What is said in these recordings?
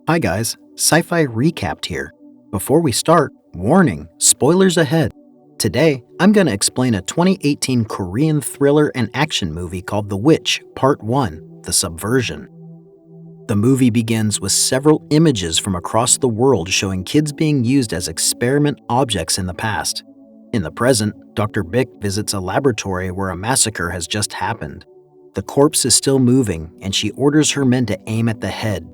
Hi guys, Sci-Fi Recapped here. Before we start, warning, spoilers ahead. Today, I'm going to explain a 2018 Korean thriller and action movie called The Witch, Part 1, The Subversion. The movie begins with several images from across the world showing kids being used as experiment objects in the past. In the present, Dr. Bick visits a laboratory where a massacre has just happened. The corpse is still moving, and she orders her men to aim at the head.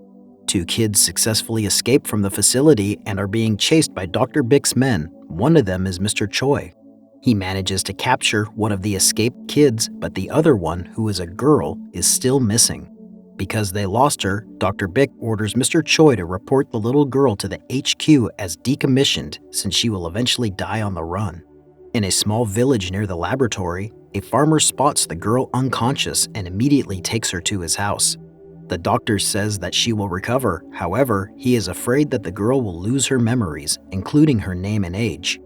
Two kids successfully escape from the facility and are being chased by Dr. Bick's men. One of them is Mr. Choi. He manages to capture one of the escaped kids, but the other one, who is a girl, is still missing. Because they lost her, Dr. Bick orders Mr. Choi to report the little girl to the HQ as decommissioned, since she will eventually die on the run. In a small village near the laboratory, a farmer spots the girl unconscious and immediately takes her to his house. The doctor says that she will recover. However, he is afraid that the girl will lose her memories, including her name and age.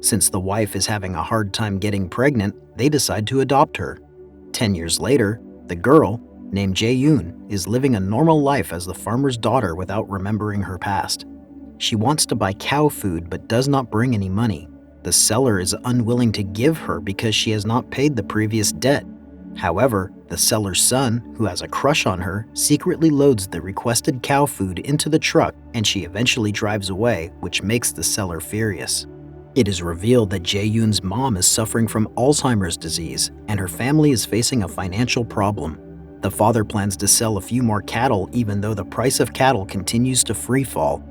Since the wife is having a hard time getting pregnant, they decide to adopt her. 10 years later, the girl, named Ja-yoon, is living a normal life as the farmer's daughter without remembering her past. She wants to buy cow food but does not bring any money. The seller is unwilling to give her because she has not paid the previous debt. However, the seller's son, who has a crush on her, secretly loads the requested cow food into the truck and she eventually drives away, which makes the seller furious. It is revealed that Ja-yoon's mom is suffering from Alzheimer's disease and her family is facing a financial problem. The father plans to sell a few more cattle even though the price of cattle continues to freefall.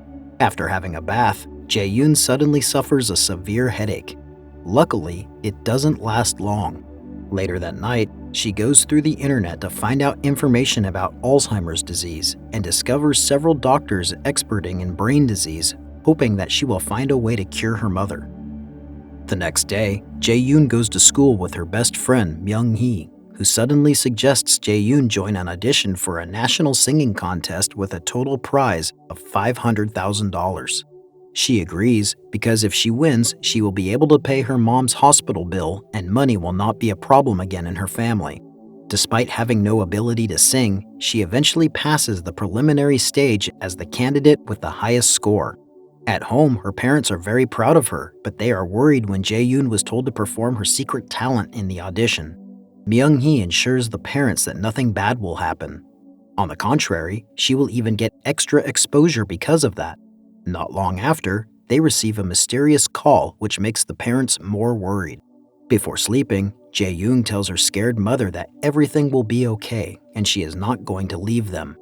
After having a bath, Ja-yoon suddenly suffers a severe headache. Luckily, it doesn't last long. Later that night, she goes through the internet to find out information about Alzheimer's disease and discovers several doctors experting in brain disease, hoping that she will find a way to cure her mother. The next day, Ja-yoon goes to school with her best friend Myung-hee, who suddenly suggests Ja-yoon join an audition for a national singing contest with a total prize of $500,000. She agrees because if she wins, she will be able to pay her mom's hospital bill and money will not be a problem again in her family. Despite having no ability to sing, she eventually passes the preliminary stage as the candidate with the highest score. At home, her parents are very proud of her, but they are worried when Ja-yoon was told to perform her secret talent in the audition. Myung-hee ensures the parents that nothing bad will happen. On the contrary, she will even get extra exposure because of that. Not long after, they receive a mysterious call which makes the parents more worried. Before sleeping, Ja-yoon tells her scared mother that everything will be okay and she is not going to leave them.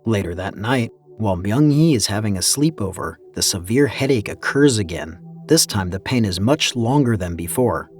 Later that night, while Myung-hee is having a sleepover, the severe headache occurs again. This time the pain is much longer than before.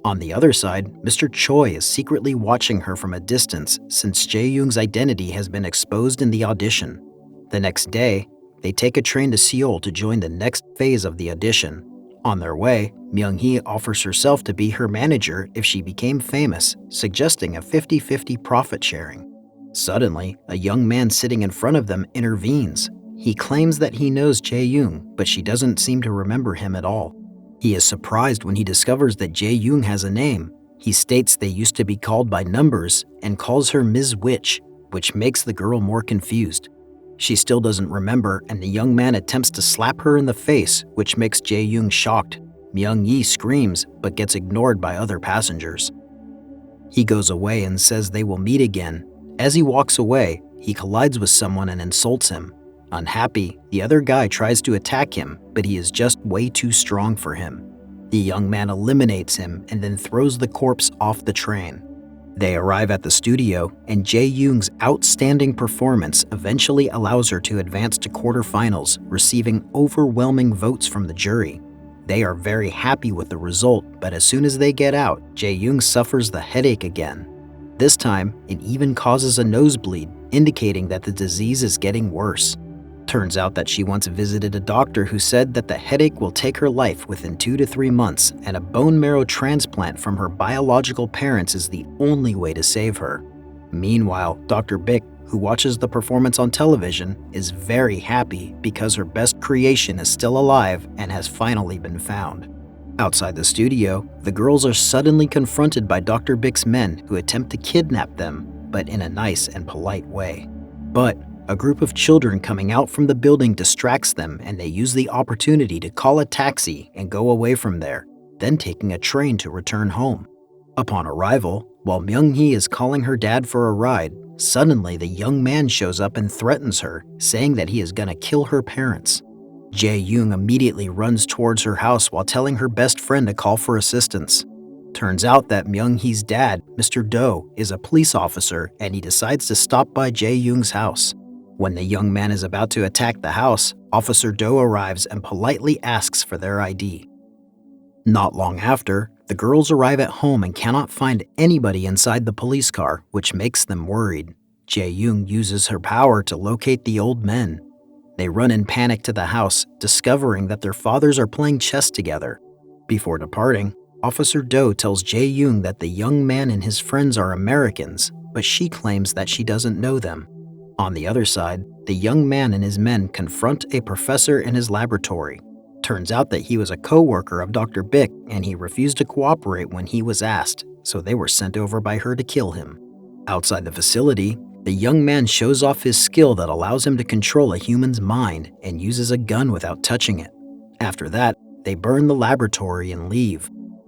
On the other side, Mr. Choi is secretly watching her from a distance since Ja-yoon's identity has been exposed in the audition. The next day, they take a train to Seoul to join the next phase of the audition. On their way, Myung-hee offers herself to be her manager if she became famous, suggesting a 50-50 profit sharing. Suddenly, a young man sitting in front of them intervenes. He claims that he knows Ja-yoon, but she doesn't seem to remember him at all. He is surprised when he discovers that Ja-yoon has a name. He states they used to be called by numbers and calls her Ms. Witch, which makes the girl more confused. She still doesn't remember, and the young man attempts to slap her in the face, which makes Ja-yoon shocked. Myung-hee screams, but gets ignored by other passengers. He goes away and says they will meet again. As he walks away, he collides with someone and insults him. Unhappy, the other guy tries to attack him, but he is just way too strong for him. The young man eliminates him and then throws the corpse off the train. They arrive at the studio, and Ja-yoon's outstanding performance eventually allows her to advance to quarterfinals, receiving overwhelming votes from the jury. They are very happy with the result, but as soon as they get out, Ja-yoon suffers the headache again. This time, it even causes a nosebleed, indicating that the disease is getting worse. Turns out that she once visited a doctor who said that the headache will take her life within 2 to 3 months and a bone marrow transplant from her biological parents is the only way to save her. Meanwhile, Dr. Bick, who watches the performance on television, is very happy because her best creation is still alive and has finally been found. Outside the studio, the girls are suddenly confronted by Dr. Bick's men who attempt to kidnap them, but in a nice and polite way. But A group of children coming out from the building distracts them and they use the opportunity to call a taxi and go away from there, then taking a train to return home. Upon arrival, while Myung-hee is calling her dad for a ride, suddenly the young man shows up and threatens her, saying that he is gonna kill her parents. Ja-yoon immediately runs towards her house while telling her best friend to call for assistance. Turns out that Myung-hee's dad, Mr. Do, is a police officer and he decides to stop by Ja-yoon's house. When the young man is about to attack the house, Officer Do arrives and politely asks for their ID. Not long after, the girls arrive at home and cannot find anybody inside the police car, which makes them worried. Ja-yoon uses her power to locate the old men. They run in panic to the house, discovering that their fathers are playing chess together. Before departing, Officer Do tells Ja-yoon that the young man and his friends are Americans, but she claims that she doesn't know them. On the other side, the young man and his men confront a professor in his laboratory. Turns out that he was a co-worker of Dr. Bick and he refused to cooperate when he was asked, so they were sent over by her to kill him. Outside the facility, the young man shows off his skill that allows him to control a human's mind and uses a gun without touching it. After that, they burn the laboratory and leave.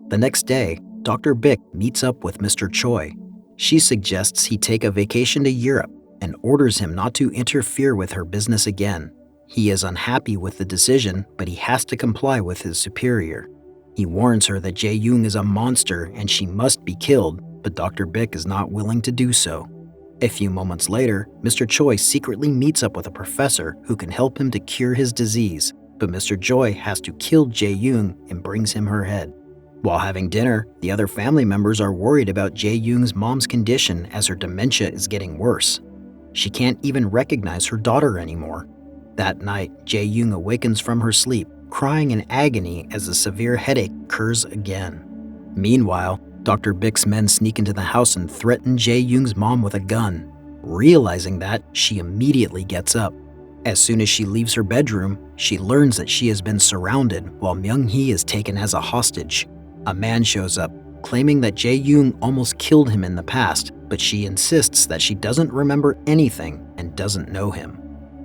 The next day, Dr. Bick meets up with Mr. Choi. She suggests he take a vacation to Europe and orders him not to interfere with her business again. He is unhappy with the decision, but he has to comply with his superior. He warns her that Ja-yoon is a monster and she must be killed, but Dr. Bick is not willing to do so. A few moments later, Mr. Choi secretly meets up with a professor who can help him to cure his disease, but Mr. Choi has to kill Ja-yoon and brings him her head. While having dinner, the other family members are worried about Ja-yoon's mom's condition as her dementia is getting worse. She can't even recognize her daughter anymore. That night, Ja-yoon awakens from her sleep, crying in agony as a severe headache occurs again. Meanwhile, Dr. Bick's men sneak into the house and threaten Ja-yoon's mom with a gun. Realizing that, she immediately gets up. As soon as she leaves her bedroom, she learns that she has been surrounded while Myung-hee is taken as a hostage. A man shows up, claiming that Ja-yoon almost killed him in the past, but she insists that she doesn't remember anything and doesn't know him.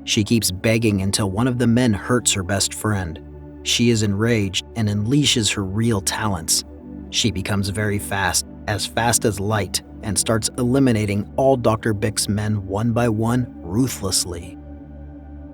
She keeps begging until one of the men hurts her best friend. She is enraged and unleashes her real talents. She becomes very fast as light, and starts eliminating all Dr. Bick's men one by one ruthlessly.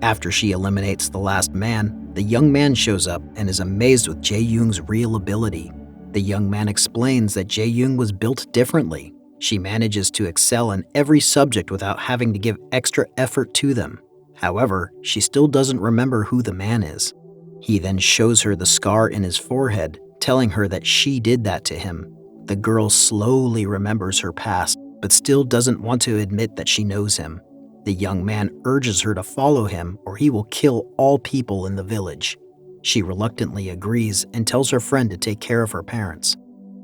After she eliminates the last man, the young man shows up and is amazed with Ja-yoon's real ability. The young man explains that Ja-yoon was built differently. She manages to excel in every subject without having to give extra effort to them. However, she still doesn't remember who the man is. He then shows her the scar in his forehead, telling her that she did that to him. The girl slowly remembers her past, but still doesn't want to admit that she knows him. The young man urges her to follow him or he will kill all people in the village. She reluctantly agrees and tells her friend to take care of her parents.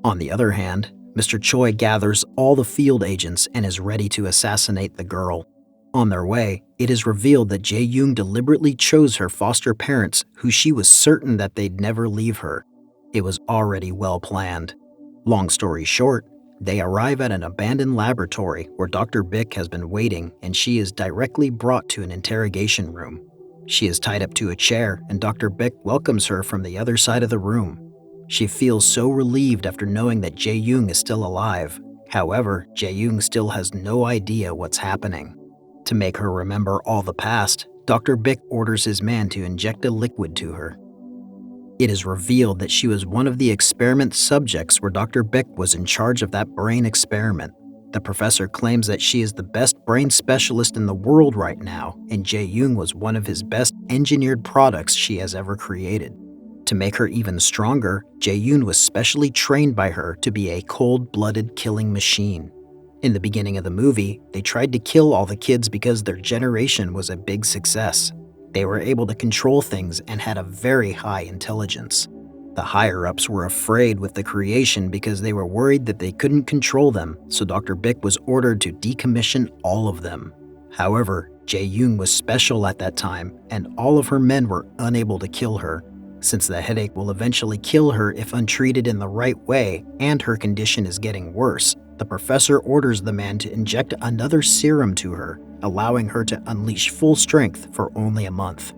On the other hand, Mr. Choi gathers all the field agents and is ready to assassinate the girl. On their way, it is revealed that Ja-yoon deliberately chose her foster parents, who she was certain that they'd never leave her. It was already well planned. Long story short, they arrive at an abandoned laboratory where Dr. Bick has been waiting and she is directly brought to an interrogation room. She is tied up to a chair and Dr. Bick welcomes her from the other side of the room. She feels so relieved after knowing that Ja-yoon is still alive. However, Ja-yoon still has no idea what's happening. To make her remember all the past, Dr. Bick orders his man to inject a liquid to her. It is revealed that she was one of the experiment subjects where Dr. Bick was in charge of that brain experiment. The professor claims that she is the best brain specialist in the world right now, and Ja-yoon was one of his best engineered products she has ever created. To make her even stronger, Ja-yoon was specially trained by her to be a cold-blooded killing machine. In the beginning of the movie, they tried to kill all the kids because their generation was a big success. They were able to control things and had a very high intelligence. The higher-ups were afraid with the creation because they were worried that they couldn't control them, so Dr. Bick was ordered to decommission all of them. However, Ja-yoon was special at that time, and all of her men were unable to kill her. Since the headache will eventually kill her if untreated in the right way, and her condition is getting worse, the professor orders the man to inject another serum to her, allowing her to unleash full strength for only a month.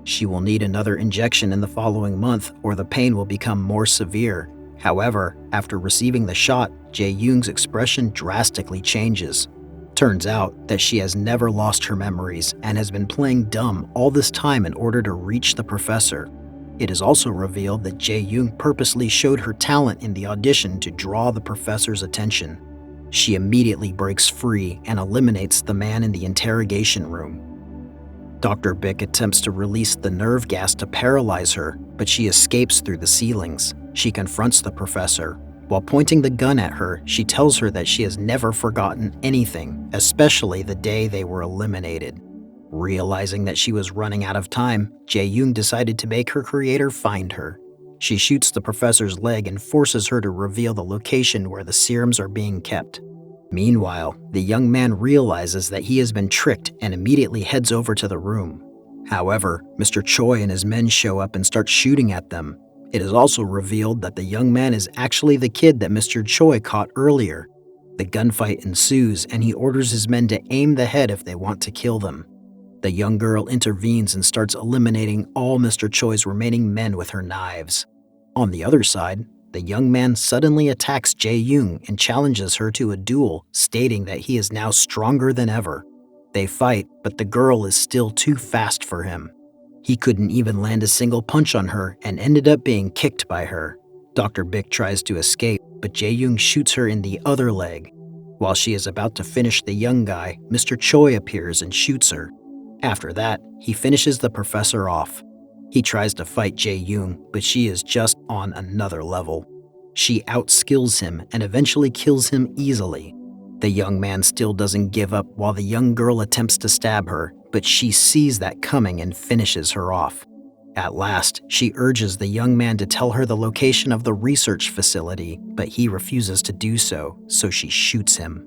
She will need another injection in the following month, or the pain will become more severe. However, after receiving the shot, Ja-yoon's expression drastically changes. Turns out that she has never lost her memories and has been playing dumb all this time in order to reach the professor. It is also revealed that Ja-yoon purposely showed her talent in the audition to draw the professor's attention. She immediately breaks free and eliminates the man in the interrogation room. Dr. Bick attempts to release the nerve gas to paralyze her, but she escapes through the ceilings. She confronts the professor. While pointing the gun at her, she tells her that she has never forgotten anything, especially the day they were eliminated. Realizing that she was running out of time, Ja-yoon decided to make her creator find her. She shoots the professor's leg and forces her to reveal the location where the serums are being kept. Meanwhile, the young man realizes that he has been tricked and immediately heads over to the room. However, Mr. Choi and his men show up and start shooting at them. It is also revealed that the young man is actually the kid that Mr. Choi caught earlier. The gunfight ensues and he orders his men to aim the head if they want to kill them. The young girl intervenes and starts eliminating all Mr. Choi's remaining men with her knives. On the other side, the young man suddenly attacks Ja-yoon and challenges her to a duel, stating that he is now stronger than ever. They fight, but the girl is still too fast for him. He couldn't even land a single punch on her and ended up being kicked by her. Dr. Bick tries to escape, but Ja-yoon shoots her in the other leg. While she is about to finish the young guy, Mr. Choi appears and shoots her. After that, he finishes the professor off. He tries to fight Ja-yoon, but she is just on another level. She outskills him and eventually kills him easily. The young man still doesn't give up while the young girl attempts to stab her, but she sees that coming and finishes her off. At last, she urges the young man to tell her the location of the research facility, but he refuses to do so, so she shoots him.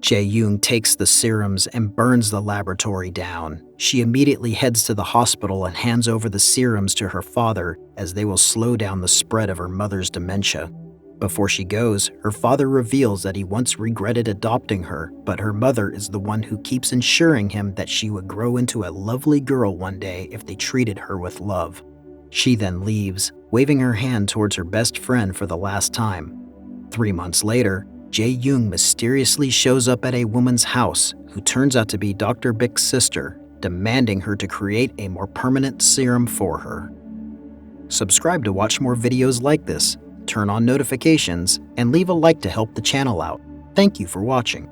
Ja-yoon takes the serums and burns the laboratory down. She immediately heads to the hospital and hands over the serums to her father, as they will slow down the spread of her mother's dementia. Before she goes, her father reveals that he once regretted adopting her, but her mother is the one who keeps ensuring him that she would grow into a lovely girl one day if they treated her with love. She then leaves, waving her hand towards her best friend for the last time. 3 months later, Ja-yoon mysteriously shows up at a woman's house who turns out to be Dr. Bick's sister, demanding her to create a more permanent serum for her. Subscribe to watch more videos like this, turn on notifications, and leave a like to help the channel out. Thank you for watching.